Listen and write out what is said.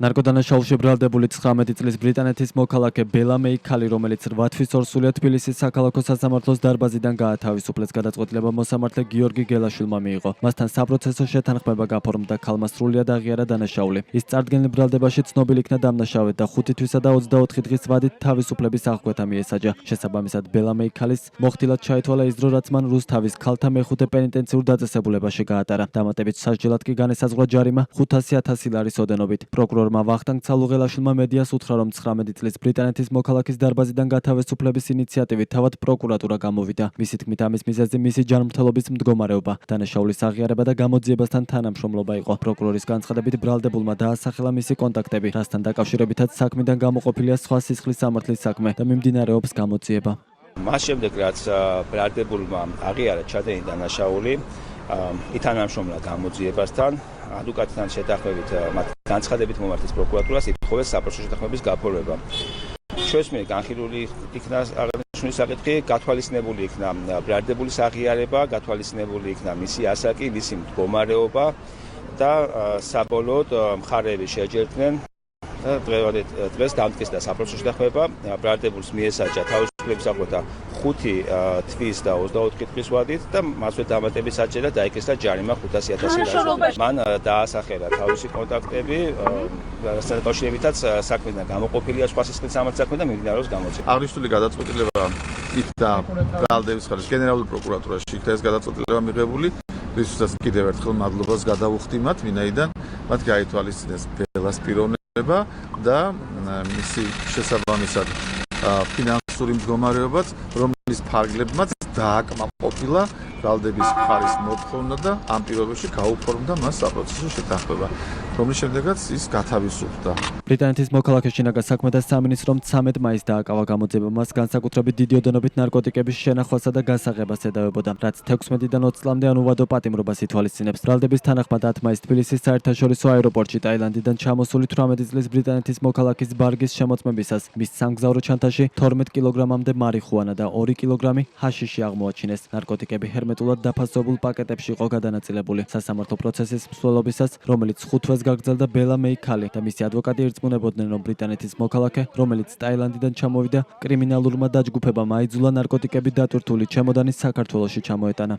ნარკოდანაშაულში ბრალდებული 19 წლის ბრიტანეთის მოქალაქე ბელა მეიქალი, რომელიც 8 თვის ორსულია თბილისის საქალაქო სასამართლოს დარბაზიდან გაათავისუფლეს, გადაწყვეტილება მოსამართლე გიორგი გელაშვილმა მიიღო. მასთან საპროცესო შეთანხმება გაფორმდა, ქალმა სრულიად აღიარა დანაშაული. ის წარდგენილ ბრალდებაში ცნობილი იქნა დამნაშავედ და 5 თვისა და 24 დღის ვადით თავისუფლების აღკვეთა მიესაჯა. შესაბამისად, ბელა მეიქალის მოხდილად ჩაითვალა ის დრო, რაც მან რუსთავის ქალთა მეხუთე პენიტენციურ დაწესებულებაში გაატარა. დამატებით სასჯელად კი განესაზღვრა ჯარიმა 500,000 ლარის ოდენობით. პროკურორმა ვახტანგ ცალუღელაშვილმა მედიას უთხრა, რომ 19 წლის ბრიტანეთის მოქალაქის დარბაზიდან გათავისუფლების ინიციატივით თავად პროკურატურა გამოვიდა. მისი თქმით, ამის მიზეზი მისი ჯანმრთელობის მდგომარეობა, დანაშაულის აღიარება და გამოძიებასთან თანამშრომლობა იყო. პროკურორის განცხადებით, ბრალდებულმა დაასახელა მისი კონტაქტები, რასთან დაკავშირებითაც საქმიდან გამოყოფილია სხვა სისხლის სამართლის საქმე და მიმდინარეობს გამოძიება. მას შემდეგ, რაც ბრალდებულმა აღიარა ჩადენილი დანაშაული, ითანამშრომლა გამოძიებასთან, ადვოკატთან შეთანხმებით მათ განცხადებით მომართეს პროკურატურას, ითხოვეს საპროცესო შეთანხმების გაფორმება. ჩვენს მიერ განხილული იქნა აღნიშნული საკითხი, გათვალისწინებული იქნა ბრალდებულის აღიარება, გათვალისწინებული იქნა მისი ასაკი, მისი მდგომარეობა და საბოლოოდ მხარეები შეჯერდნენ და დღეს დამტკიცდა საპროცესო შეთანხმება. ბრალდებულს მიესაჯა თავისუფლების აღკვეთა 5 თვის და 24 დღის ვადით და მასვე დამატების საჭიროა დაიკისრა ჯარიმა 500,000 ლარი. მან დაასახელა თავისი კონტაქტები, რასთან დაკავშირებითაც საქმიდან გამოყოფილია სხვა სისხლის სამართლის საქმე და მიმდინარეობს გამოძიება. აღნიშნული გადაწყვეტილება იქნა ბრალდების ხარჯ გენერალურ პროკურატურაში იქნა ეს გადაწყვეტილება მიღებული, რისთვისაც კიდევ ერთხელ მადლობას გადავუხდი მათ, ვინაიდან მათ გაითვალისწინეს ბელას პიროვნება და მისი შესაბამისად ფინანსური მდგომარეობაც, რომლის ფარგლებმაც დააკმაყოფილა ბრალდების მხარის მოთხოვნა და ამ პირობებში გაუფორმდა მას საპროცესო შეთანხმება, რომლის შემდეგაც ის გათავისუფლდა. ბრიტანეთის მოქალაქე შინაგან საქმეთა სამინისტრომ 13 მაისს დააკავა გამოძიება. მას განსაკუთრებით დიდი ოდენობით ნარკოტიკების შენახვასა და გასაღებას ედავებოდა, რაც 16-დან 20 წლამდე ანუვადო პატიმრობას ითვალისწინებს. ბრალდების თანახმად 10 მაისს თბილისის საერთაშორისო აეროპორტში ტაილანდიდან ჩამოსული 18 წლის ბრიტანეთის მოქალაქის ბარგის შემოწმებისას მის სამგზავრო ჩანთაში 12 კილოგრამამდე მარიხუანა და 2 კილოგრამი ჰაშიში აღმოაჩინეს. ნარკოტიკები ჰერმეტულად დაფასებულ პაკეტებში იყო გადანაწილებული. სასამართლო პროცესის მსვლელობისას, რომელიც 5 თვეს გაგრძელდა, ბელა მეიქალი და მისი ადვოკატი ირწმუნებოდნენ, რომ ბრიტანეთის მოქალაქე, რომელიც ტაილანდიდან ჩამოვიდა, კრიმინალურმა დაჯგუფებამ აიძულა ნარკოტიკები დატვირთული ჩემოდანი საქართველოში ჩამოეტანა.